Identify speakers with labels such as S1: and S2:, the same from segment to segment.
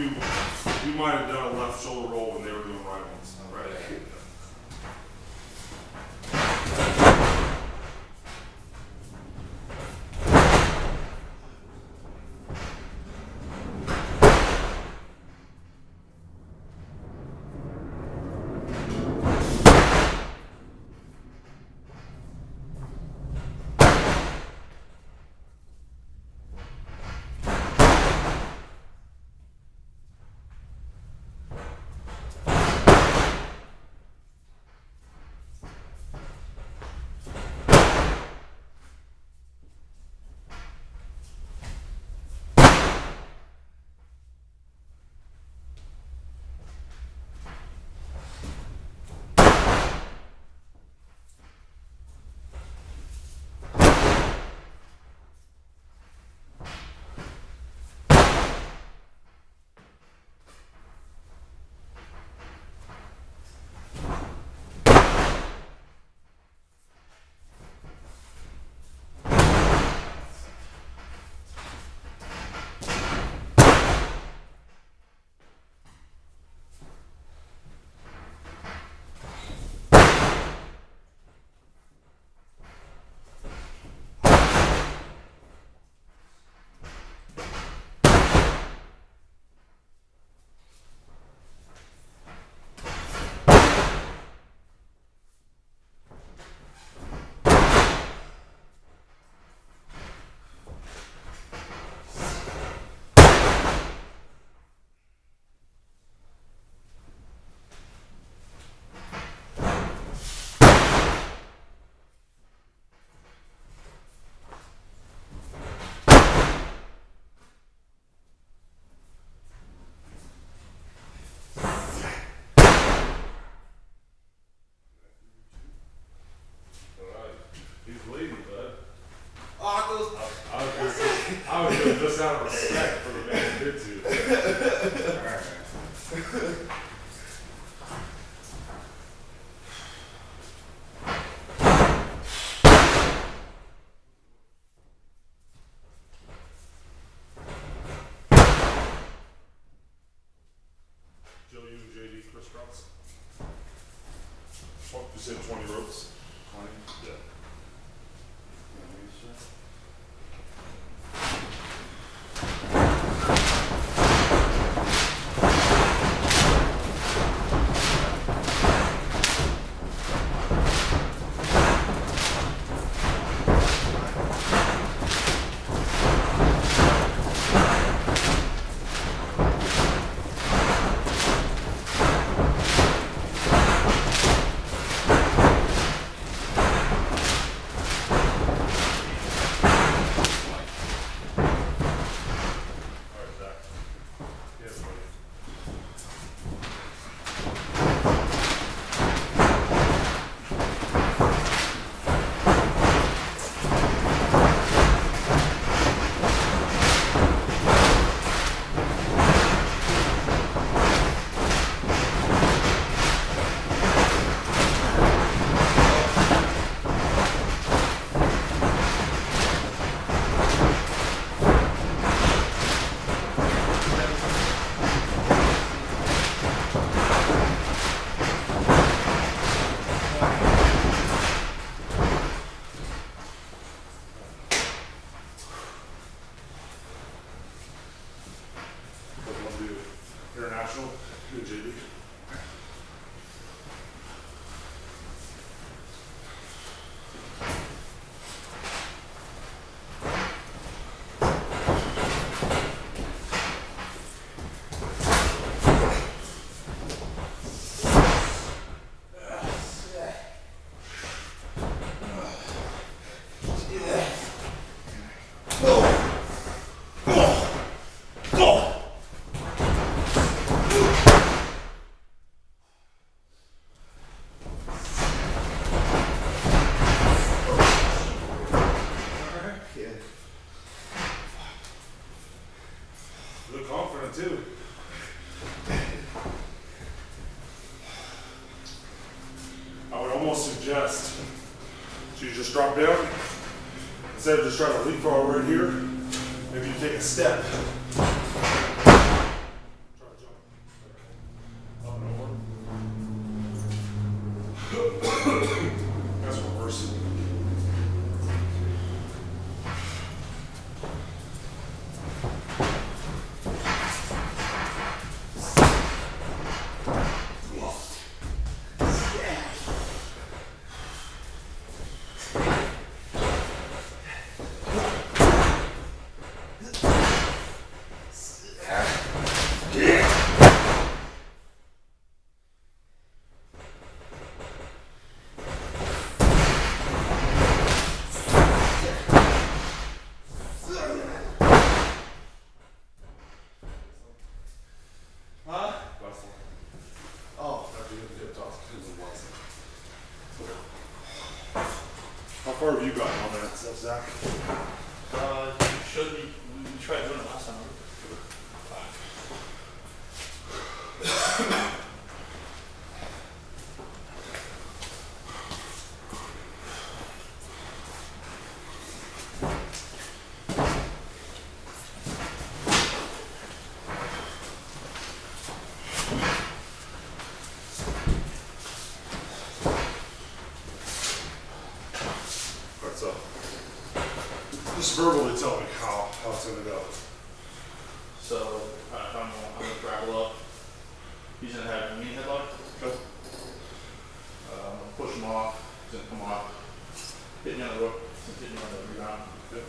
S1: you might have done a left shoulder roll when they were doing right ones, right? He's bleeding, bud. I was doing just out of respect for the man who did to. Alright, man. Joe, you and JD crisscross? What, you said 20 ropes? 20? Yeah. International, good JD. Look confident too. I would almost suggest you just drop down. Instead of just trying to leapfrog right here, maybe you take a step. far have you gotten on that stuff, Zach?
S2: Should be. We tried doing it last time.
S1: Alright, so just verbally tell me how it's gonna go.
S2: So I'm gonna gravel up. He's gonna have a knee headlock.
S1: Okay.
S2: I'm gonna push him off. He's gonna come off. Hit me on the rope. Hit me on the rebound.
S1: Yep.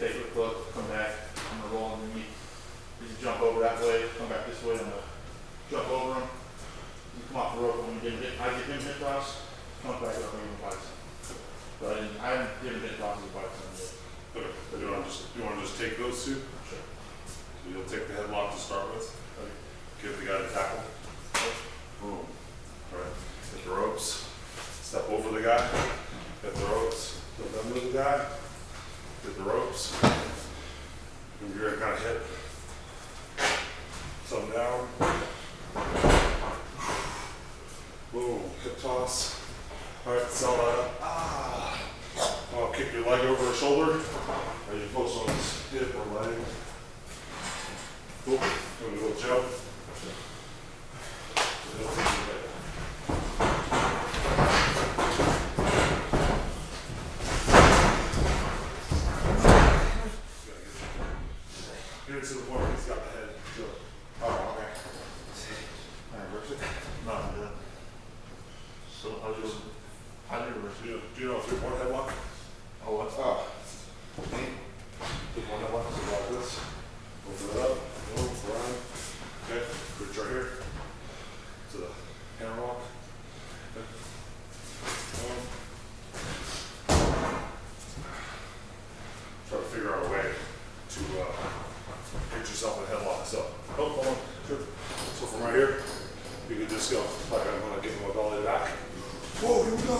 S2: Take a look. Come back. I'm gonna roll underneath. He's gonna jump over that way. Come back this way. I'm gonna jump over him. You come off the rope. When we get hit, I get him hit toss. Come back up and fight. But I haven't given hit tosses by time yet.
S1: Okay. You wanna just take those two?
S2: Sure.
S1: So you'll take the headlock to start with.
S2: Okay.
S1: Give the guy the tackle. Boom. Alright. Hit the ropes. Step over the guy. Hit the ropes. Flip under the guy. Hit the ropes. And you're gonna kind of hit. Some down. Boom. Hip toss. Alright, sell that up. Ah. I'll kick your leg over his shoulder. Or you post on his hip or leg. Cool. Doing a little jump. He'll take you right. Get it to the point where he's got the head. So, oh, okay. Alright, works it?
S2: No, I'm done. So how do you reverse it?
S1: Do you know a 3-point headlock?
S2: Oh, what?
S1: Oh. 3-point headlock is about this. Open it up. Move, run. Okay. Reach right here. To the hammerlock. Okay. Try to figure out a way to get yourself in a headlock. So, oh, hold on. Sure. So from right here, you can just go like I'm gonna give him a belly back. Whoa, here we go.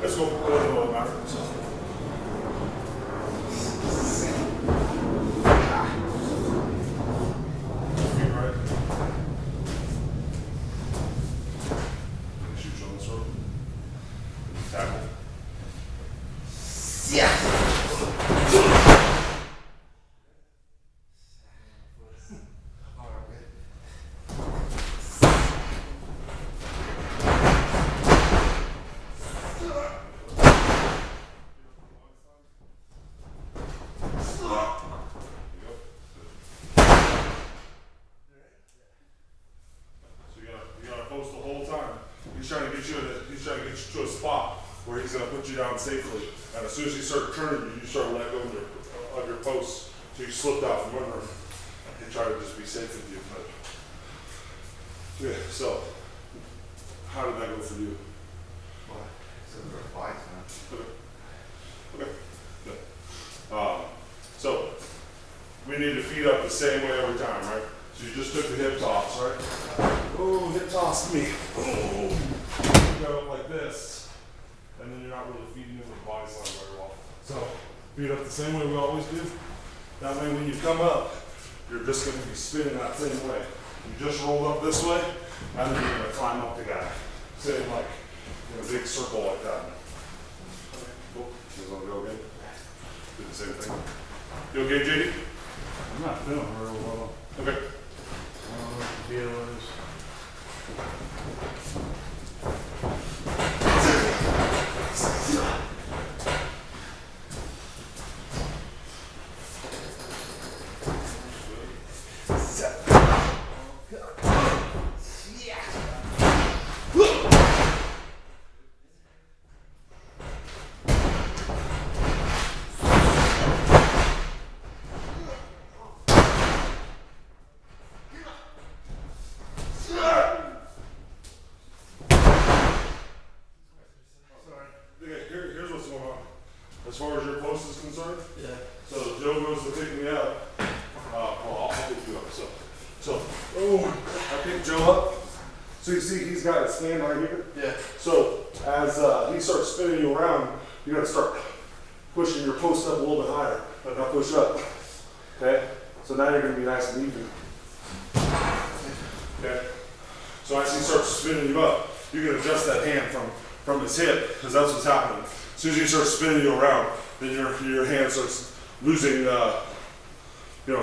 S1: Let's go. Go matter. Feet right. Shoot you on this rope. Tackle. Post the whole time. He's trying to get you to a spot where he's going to put you down safely. And as soon as you start turning, you start letting go of your post. So you slipped out from under him and try to just be safe with you. But, yeah, so how did that go for you? Okay. Okay. So we need to feed up the same way every time, right? So you just took the hip toss, right? Oh, hip toss me. Oh, you go like this, and then you're not really feeding into the body slam very well. So feed up the same way we always do. That way when you come up, you're just going to be spinning that same way. You just rolled up this way, and then you're going to climb up the guy. Same like in a big circle like that. Okay, cool. You guys want to go again? Do the same thing. You okay, JD?
S3: I'm not feeling very well.
S1: Okay.
S3: I don't know what the deal is.
S1: Here's what's going on. As far as your post is concerned,
S2: Yeah.
S1: so Joe goes to pick me up. Well, I'll pick you up. So, oh, I pick Joe up. So you see he's got his hand right here.
S2: Yeah.
S1: So as he starts spinning you around, you gotta start pushing your post up a little bit higher. Now push up. Okay? So now you're gonna be nice and even. Okay? So as he starts spinning you up, you can adjust that hand from his hip, because that's what's happening. As soon as he starts spinning you around, then your hand starts losing,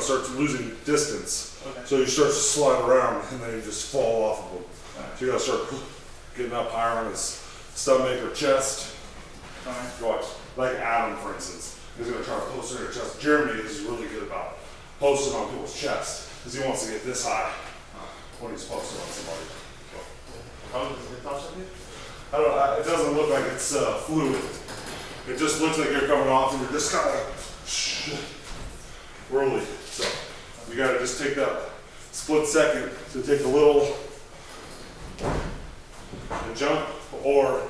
S1: starts losing distance.
S2: Okay.
S1: So you start to slide around, and then you just fall off of him. So you gotta start getting up higher on his stomach or chest.
S2: Alright.
S1: Watch, like Adam, for instance, he's gonna try to post on your chest. Jeremy is really good about posting on people's chest, because he wants to get this high when he's posting on somebody.
S2: How does it toss up here?
S1: I don't know, it doesn't look like it's fluid. It just looks like you're coming off and you're just kind of whirly. So you gotta just take that split second to take a little and jump, or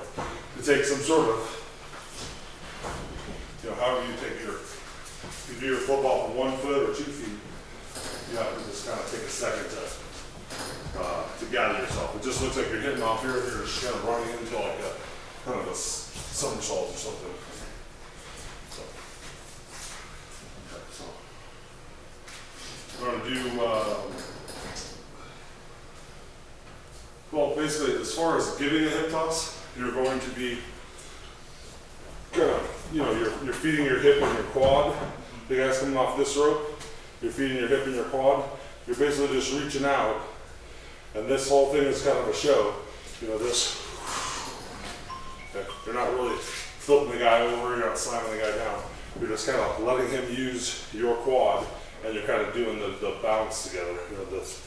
S1: to take some sort of, however you take you do your football from 1 foot or 2 feet, you have to just kind of take a second to gather yourself. It just looks like you're hitting off here and you're just kind of running into like a kind of a somersault or something. So, okay, so we're gonna do, well, basically, as far as giving a hip toss, you're going to be kind of, you're feeding your hip and your quad. The guy's coming off this rope, you're feeding your hip and your quad. You're basically just reaching out, and this whole thing is kind of a show. This, okay. You're not really flipping the guy over, you're not slamming the guy down. You're just kind of letting him use your quad, and you're kind of doing the bounce together, this.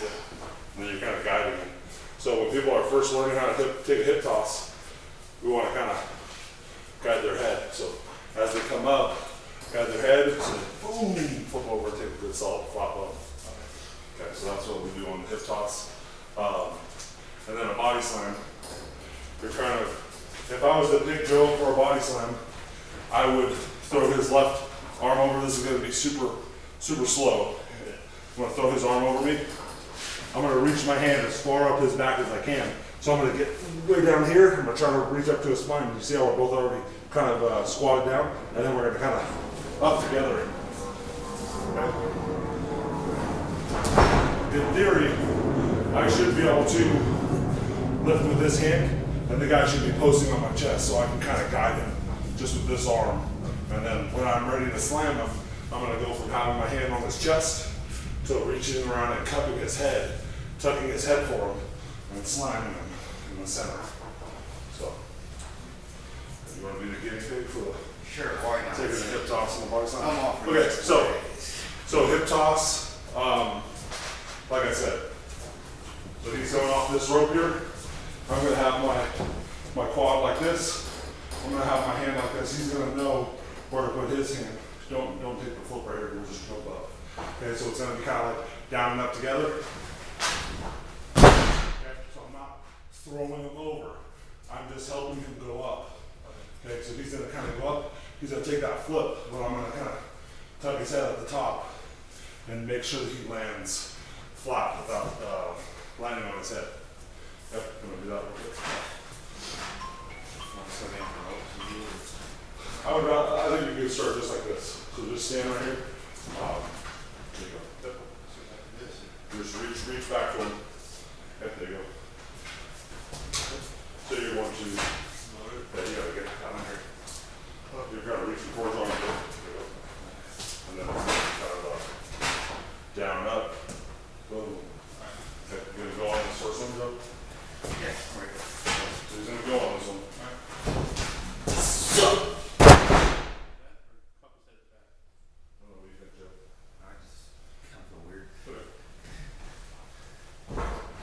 S1: Yeah. And then you're kind of guiding them. So when people are first learning how to take a hip toss, we want to kind of guide their head. So as they come up, guide their head, so boom, flip over, take a good solid flop up. Okay, so that's what we do on the hip toss. And then a body slam. You're kind of, if I was to pick Joe for a body slam, I would throw his left arm over. This is going to be super, super slow. I'm going to throw his arm over me. I'm going to reach my hand as far up his back as I can. So I'm going to get way down here. I'm going to try to reach up to his spine. You see how we're both already kind of squatted down? And then we're going to kind of up together. Okay. In theory, I should be able to lift with this hand, and the guy should be posting on my chest, so I can kind of guide him just with this arm. And then when I'm ready to slam him, I'm going to go from having my hand on his chest to reaching around and cupping his head, tucking his head for him, and slamming him in the center. So, you want to be the guinea pig for the
S4: Sure, why not?
S1: taking a hip toss and the body slam?
S4: I'm off for
S1: Okay,
S4: this.
S1: so hip toss, like I said, so he's going off this rope here. I'm going to have my quad like this. I'm going to have my hand like this. He's going to know where to put his hand. Don't take the flip right here. We'll just jump up. Okay, so it's going to be kind of like down and up together. Okay, so I'm not throwing him over. I'm just helping him go up. Okay, so he's going to kind of go up. He's going to take that flip, but I'm going to kind of tuck his head at the top and make sure that he lands flat without landing on his head. Yep, I'm going to do that real quick. I think you can start just like this. So just stand right here. There you go. Yep. Just reach back for him. Yep, there you go. So you're going to, you gotta get down in here. You're kind of reaching towards on it. There you go. And then kind of down and up. Boom. Okay, you're gonna go on this first one, Joe?
S4: Yeah, right.
S1: So he's gonna go on this one. I don't know what you think, Joe.
S4: I just kind of feel weird.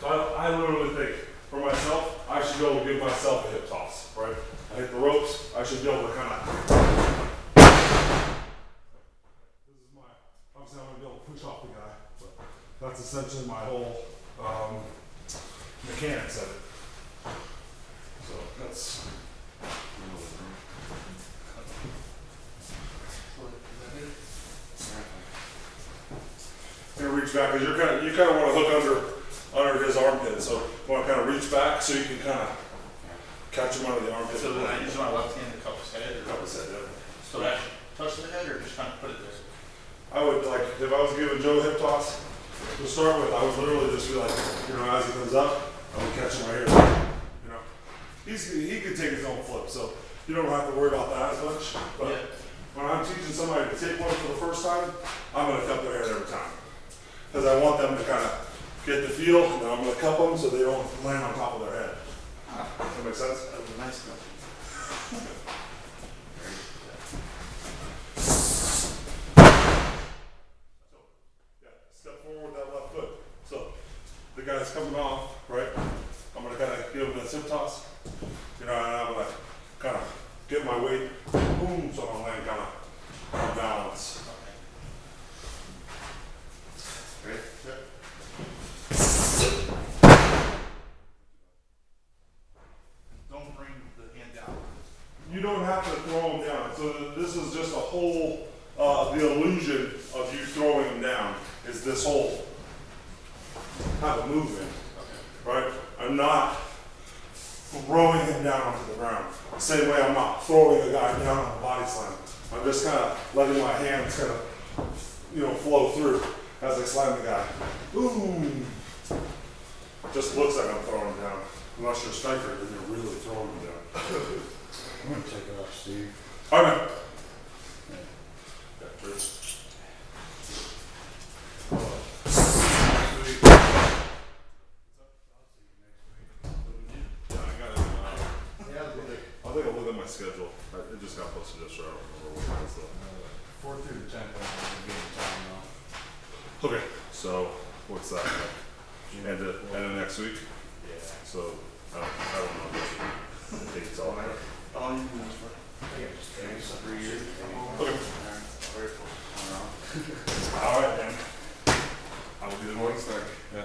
S1: So I literally think, for myself, I should be able to give myself a hip toss, right? I hit the ropes, I should be able to kind of. This is my, obviously I'm going to be able to push off the guy, but that's essentially my whole mechanics of it. So that's. You're gonna reach back because you kind of want to hook under his armpit. So you want to kind of reach back so you can kind of catch him under the armpit.
S2: So then I use my left hand to cup his head, or
S1: Cup his head, yeah.
S2: so that touch the head, or just kind of put it there?
S1: I would like, if I was giving Joe a hip toss to start with, I would literally just be like, you know, as he comes up, I would catch him right here. You know, he could take his own flip, so you don't have to worry about that as much. But
S2: Yeah.
S1: when I'm teaching somebody to take one for the first time, I'm going to cup their head every time. Because I want them to kind of get the feel, and then I'm going to cup them so they don't land on top of their head. Does that make sense?
S2: That was a nice cup.
S1: Yeah, step forward with that left foot. So the guy's coming off, right? I'm going to kind of give him a hip toss. You know, and I'm going to kind of get my weight, boom, so I'm laying kind of on balance.
S4: Ready?
S2: Don't bring the hand down.
S1: You don't have to throw them down. So this is just a whole, the illusion of you throwing them down is this whole kind of movement, right? I'm not throwing him down onto the ground. The same way I'm not throwing a guy down on a body slam. I'm just kind of letting my hands kind of, you know, flow through as I slam the guy. Boom. Just looks like I'm throwing him down. Unless you're a striker, then you're really throwing him down.
S3: I'm gonna take it off, Steve.
S1: All right. Yeah, cheers.
S3: Next week.
S1: Yeah, I got it. I think I'll look at my schedule. It just got posted yesterday. I don't remember what it was though.
S3: 4th through the 10th, I'm gonna be in town though.
S1: Okay, so what's that? End of next week?
S3: Yeah.
S1: So I don't know what the dates are.
S2: How long you been doing this for?
S3: It's 3 years.
S1: Okay. All right, then. I will do the morning start. Yeah.